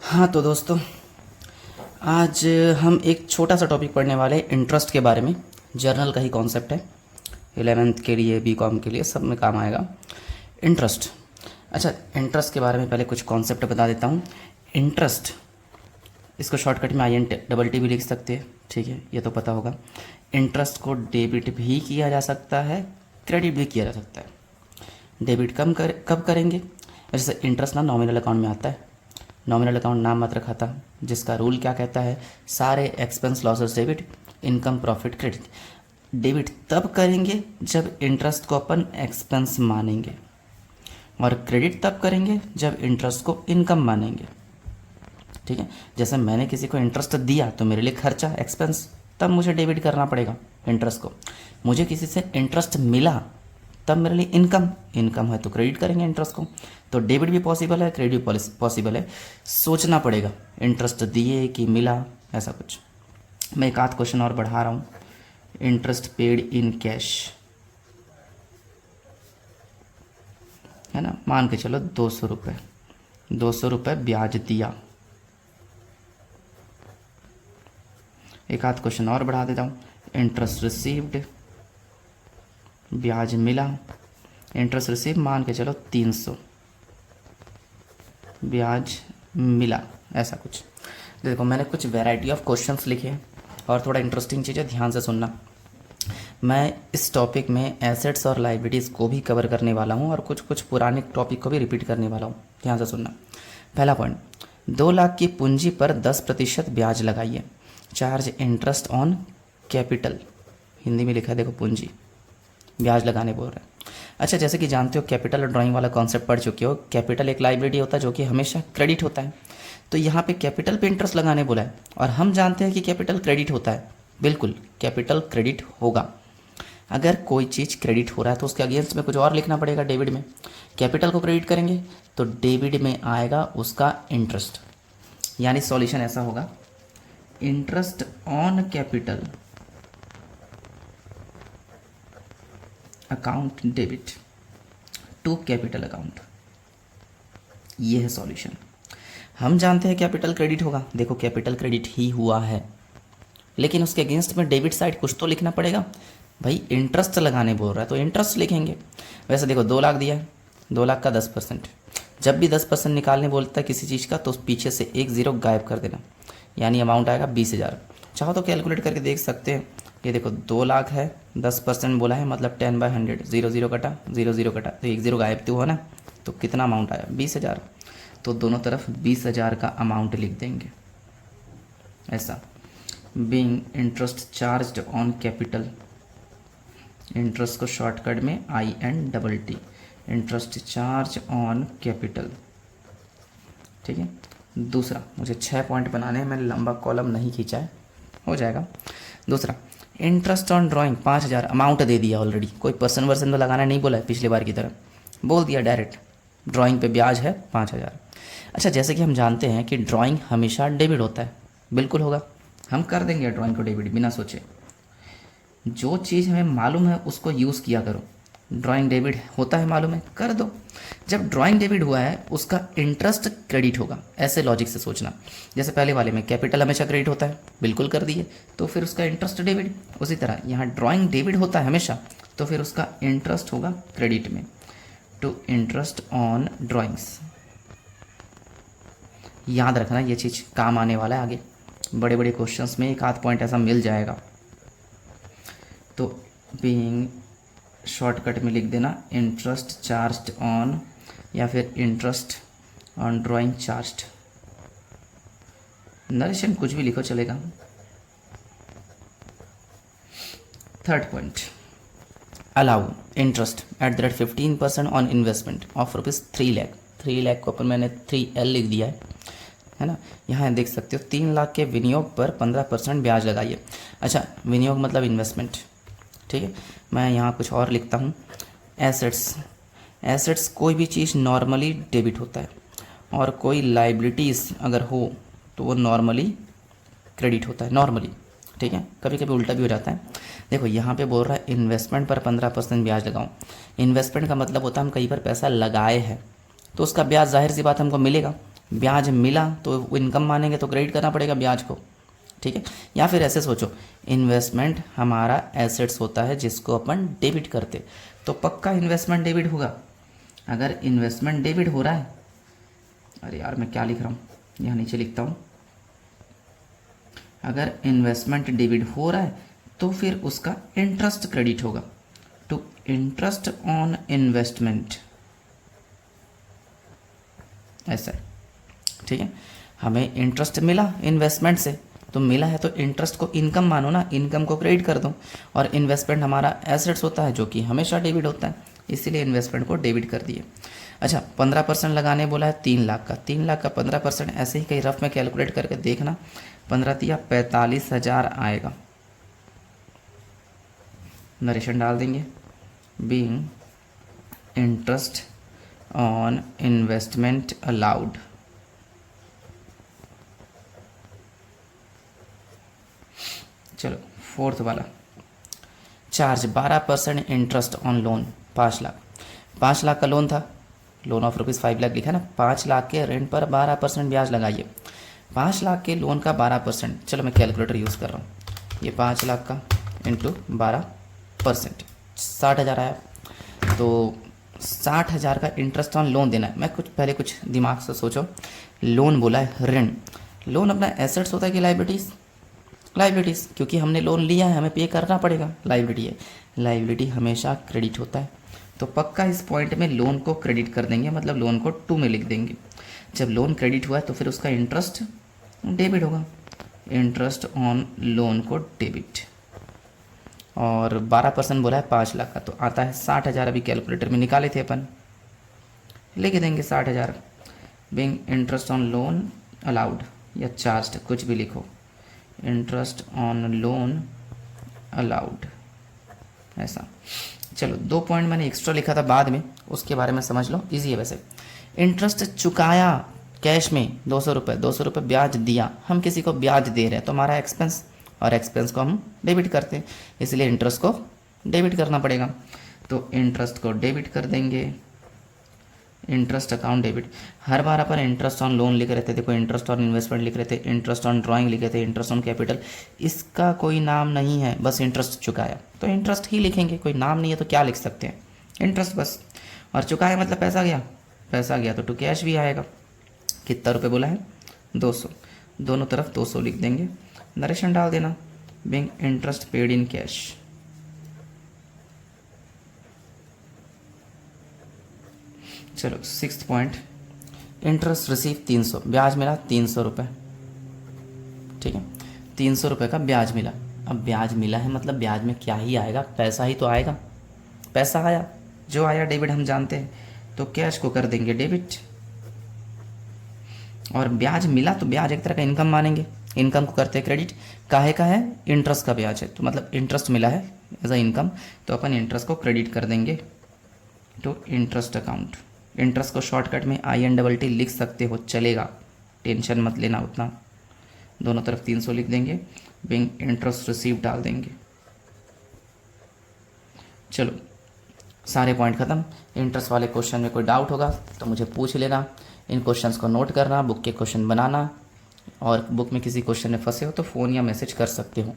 हाँ तो दोस्तों, आज हम एक छोटा सा टॉपिक पढ़ने वाले हैं इंटरेस्ट के बारे में। जर्नल का ही कॉन्सेप्ट है, 11th के लिए, बीकॉम के लिए, सब में काम आएगा इंटरेस्ट। अच्छा, इंटरेस्ट के बारे में पहले कुछ कॉन्सेप्ट बता देता हूँ। इंटरेस्ट, इसको शॉर्टकट में INT भी लिख सकते हैं, ठीक है, ये तो पता होगा। इंटरेस्ट को डेबिट भी किया जा सकता है, क्रेडिट भी किया जा सकता है। डेबिट कब करेंगे? जैसे इंटरेस्ट ना नॉमिनल अकाउंट में आता है। नॉमिनल अकाउंट नाम मात्र खाता, जिसका रूल क्या कहता है, सारे expense losses debit, income profit credit. Debit तब करेंगे जब इंटरेस्ट को अपन एक्सपेंस मानेंगे, और क्रेडिट तब करेंगे जब इंटरेस्ट को इनकम मानेंगे। ठीक है, जैसे मैंने किसी को इंटरेस्ट दिया तो मेरे लिए खर्चा, एक्सपेंस, तब मुझे डेबिट करना पड़ेगा इंटरेस्ट को। मुझे किसी से इंटरेस्ट मिला तब मेरे लिए इनकम है तो क्रेडिट करेंगे इंटरेस्ट को। तो डेबिट भी पॉसिबल है, क्रेडिट भी पॉसिबल है। सोचना पड़ेगा इंटरेस्ट दिए कि मिला, ऐसा कुछ। मैं एक आध क्वेश्चन और बढ़ा रहा हूँ। इंटरेस्ट पेड इन कैश, है ना, मान के चलो 200 रुपये ब्याज दिया। एक आध क्वेश्चन और बढ़ा देता हूँ। इंटरेस्ट रिसीव्ड, ब्याज मिला। इंटरेस्ट रिसीव मान के चलो 300, ब्याज मिला, ऐसा कुछ। देखो, मैंने कुछ वैरायटी ऑफ क्वेश्चंस लिखे हैं और थोड़ा इंटरेस्टिंग चीज़ है, ध्यान से सुनना। मैं इस टॉपिक में एसेट्स और लाइबिलिटीज़ को भी कवर करने वाला हूँ और कुछ पुराने टॉपिक को भी रिपीट करने वाला हूँ, ध्यान से सुनना। पहला पॉइंट, 2 लाख की पूंजी पर 10% ब्याज लगाइए। Charge interest on capital, Hindi में लिखा है देखो, पूंजी, ब्याज लगाने बोल रहे हैं। अच्छा, जैसे कि जानते हो, कैपिटल और ड्राइंग वाला कॉन्सेप्ट पढ़ चुके हो। कैपिटल एक लाइबिलिटी होता है जो कि हमेशा क्रेडिट होता है, तो यहाँ पे कैपिटल पे इंटरेस्ट लगाने बोला है, और हम जानते हैं कि कैपिटल क्रेडिट होता है। बिल्कुल, कैपिटल क्रेडिट होगा। अगर कोई चीज़ क्रेडिट हो रहा है तो उसके अगेंस्ट में कुछ और लिखना पड़ेगा डेबिट में। कैपिटल को क्रेडिट करेंगे तो डेबिट में आएगा उसका इंटरेस्ट, यानी सॉल्यूशन ऐसा होगा, interest on capital account debit to capital account. ये है सॉल्यूशन। हम जानते हैं कैपिटल क्रेडिट होगा, देखो कैपिटल क्रेडिट ही हुआ है, लेकिन उसके अगेंस्ट में डेबिट साइड कुछ तो लिखना पड़ेगा। भाई इंटरेस्ट लगाने बोल रहा है तो इंटरेस्ट लिखेंगे। वैसे देखो, 2 लाख दिया है, 2 लाख का 10%। जब भी 10% निकालने बोलता है किसी चीज़ का तो पीछे से एक ज़ीरो गायब कर देना, यानी अमाउंट आएगा 20,000। चाहो तो कैलकुलेट करके देख सकते हैं। ये देखो, 2 लाख है, 10% बोला है, मतलब 10/100, 0 कटा, 0 कटा, तो एक ज़ीरो गायब तो हुआ ना, तो कितना अमाउंट आया, 20,000। तो दोनों तरफ 20,000 का अमाउंट लिख देंगे ऐसा। Being interest charged on capital, interest को शॉर्टकट में INT, interest charge on capital. ठीक है, दूसरा, मुझे 6 पॉइंट बनाने हैं, मैंने लंबा कॉलम नहीं खींचा है, हो जाएगा। दूसरा, इंटरेस्ट ऑन ड्राइंग 5,000, अमाउंट दे दिया ऑलरेडी, कोई पर्सन वर्सन तो लगाना नहीं बोला है, पिछली बार की तरह बोल दिया डायरेक्ट, ड्राइंग पे ब्याज है 5,000। अच्छा, जैसे कि हम जानते हैं कि ड्राइंग हमेशा डेबिट होता है, बिल्कुल होगा, हम कर देंगे ड्राइंग को डेबिट बिना सोचे। जो चीज़ हमें मालूम है उसको यूज़ किया करो। ड्राइंग डेबिट होता है मालूम है, कर दो। जब ड्राइंग डेबिट हुआ है उसका इंटरेस्ट क्रेडिट होगा, ऐसे लॉजिक से सोचना। जैसे पहले वाले में कैपिटल हमेशा क्रेडिट होता है, बिल्कुल कर दिए, तो फिर उसका इंटरेस्ट डेबिट। उसी तरह यहाँ ड्राइंग डेबिट होता है हमेशा, तो फिर उसका इंटरेस्ट होगा क्रेडिट में, टू इंटरेस्ट ऑन ड्राइंग्स। याद रखना, ये चीज़ काम आने वाला है आगे, बड़े बड़े क्वेश्चंस में एक आध पॉइंट ऐसा मिल जाएगा। तो बीइंग, शॉर्टकट में लिख देना, इंटरेस्ट चार्ज्ड ऑन, या फिर interest on drawing charged, narration कुछ भी लिखो चलेगा। Third point, allow interest @15% on investment of ₹3 lakh. 3 lakh को अपन मैंने 3L लिख दिया है ना। यहाँ देख सकते हो, 3 लाख के विनियोग पर 15% ब्याज लगाइए। अच्छा, विनियोग मतलब इन्वेस्टमेंट, ठीक है। मैं यहाँ कुछ और लिखता हूँ, एसेट्स कोई भी चीज़ नॉर्मली डेबिट होता है, और कोई लाइबिलिटीज़ अगर हो तो वो नॉर्मली क्रेडिट होता है, नॉर्मली, ठीक है। कभी कभी उल्टा भी हो जाता है। देखो, यहाँ पे बोल रहा है इन्वेस्टमेंट पर 15% ब्याज लगाऊं। इन्वेस्टमेंट का मतलब होता है हम कहीं पर पैसा लगाए हैं तो उसका ब्याज जाहिर सी बात हमको मिलेगा, ब्याज मिला तो वो इनकम मानेंगे तो क्रेडिट करना पड़ेगा ब्याज को, ठीक है। या फिर ऐसे सोचो, इन्वेस्टमेंट हमारा एसेट्स होता है जिसको अपन डेबिट करते, तो पक्का इन्वेस्टमेंट डेबिट होगा। अगर इन्वेस्टमेंट डेबिट हो रहा है, अरे यार मैं क्या लिख रहा हूँ, यहाँ नीचे लिखता हूँ, अगर इन्वेस्टमेंट डेबिट हो रहा है तो फिर उसका इंटरेस्ट क्रेडिट होगा, टू इंटरेस्ट ऑन इन्वेस्टमेंट, ऐसा है, ठीक है। हमें इंटरेस्ट मिला इन्वेस्टमेंट से, तो मिला है तो इंटरेस्ट को इनकम मानो ना, इनकम को क्रेडिट कर दो। और इन्वेस्टमेंट हमारा एसेट्स होता है जो कि हमेशा डेबिट होता है, इसीलिए इन्वेस्टमेंट को डेबिट कर दिए। अच्छा, 15% लगाने बोला है 3 लाख का, 3 लाख का 15% ऐसे ही कहीं रफ में कैलकुलेट करके देखना, 15 तिया 45,000 आएगा। नरेशन डाल देंगे, being interest on investment allowed, चलो फोर्थ वाला, charge 12% interest on loan, 5 lakh, 5 lakh का लोन था, लोन ऑफ रुपीज़ 5 लाख लिखा ना, 5 लाख के रेंट पर 12% ब्याज लगाइए। 5 लाख के लोन का 12%, चलो मैं कैलकुलेटर यूज़ कर रहा हूँ, ये 5 लाख का इंटू 12%, 60,000 आया। तो 60,000 का इंटरेस्ट ऑन लोन देना है। मैं पहले कुछ दिमाग से सोचो, लोन बोला है ऋण, लोन अपना एसेट्स होता है कि लाइबिलिटीज़, लाइबिलिटीज़, क्योंकि हमने लोन लिया है हमें पे करना पड़ेगा, लाइबिलिटी है, लाइबिलिटी हमेशा क्रेडिट होता है, तो पक्का इस पॉइंट में लोन को क्रेडिट कर देंगे, मतलब लोन को 2 में लिख देंगे। जब लोन क्रेडिट हुआ है तो फिर उसका इंटरेस्ट डेबिट होगा, इंटरेस्ट ऑन लोन को डेबिट, और 12% बोला है 5 लाख का, तो आता है 60,000, अभी कैलकुलेटर में निकाले थे अपन, लिख देंगे 60,000, being interest on loan allowed या चार्ज, कुछ भी लिखो, इंटरेस्ट ऑन लोन अलाउड, ऐसा। चलो 2 पॉइंट मैंने एक्स्ट्रा लिखा था बाद में, उसके बारे में समझ लो, इजी है वैसे। इंटरेस्ट चुकाया कैश में 200 रुपये, 200 रुपये ब्याज दिया, हम किसी को ब्याज दे रहे हैं तो हमारा एक्सपेंस, और एक्सपेंस को हम डेबिट करते हैं, इसलिए इंटरेस्ट को डेबिट करना पड़ेगा, तो इंटरेस्ट को डेबिट कर देंगे, interest account debit. Her bar upon interest on loan लिख रहे थे, देखो इंटरेस्ट ऑन इन्वेस्टमेंट लिख रहे थे, इंटरेस्ट ऑन ड्राइंग लिख रहे थे, इंटरेस्ट ऑन कैपिटल, इसका कोई नाम नहीं है, बस इंटरेस्ट चुकाया, तो इंटरेस्ट ही लिखेंगे, कोई नाम नहीं है तो क्या लिख सकते हैं, इंटरेस्ट बस। और चुकाया मतलब पैसा गया, पैसा गया तो टू कैश भी आएगा, कितना रुपये बोला है 200, दोनों तरफ 200 लिख देंगे, नरेशन डाल देना, being interest paid in cash. चलो 6th पॉइंट, इंटरेस्ट रिसीव 300, ब्याज मिला 300 रुपये, ठीक है, 300 रुपये का ब्याज मिला। अब ब्याज मिला है मतलब ब्याज में क्या ही आएगा, पैसा ही तो आएगा, पैसा आया, जो आया डेबिट हम जानते हैं, तो कैश को कर देंगे डेबिट, और ब्याज मिला तो ब्याज एक तरह का इनकम मानेंगे, इनकम को करते हैं क्रेडिट, काहे का है, इंटरेस्ट का ब्याज है, तो मतलब इंटरेस्ट मिला है एज अ इनकम, तो अपन इंटरेस्ट को क्रेडिट कर देंगे टू इंटरेस्ट अकाउंट। इंटरेस्ट को शॉर्टकट में INTT लिख सकते हो, चलेगा, टेंशन मत लेना उतना, दोनों तरफ 300 लिख देंगे, बीइंग इंटरेस्ट रिसीव डाल देंगे। चलो सारे पॉइंट ख़त्म। इंटरेस्ट वाले क्वेश्चन में कोई डाउट होगा तो मुझे पूछ लेना, इन क्वेश्चंस को नोट करना, बुक के क्वेश्चन बनाना, और बुक में किसी क्वेश्चन में फंसे हो तो फ़ोन या मैसेज कर सकते हो।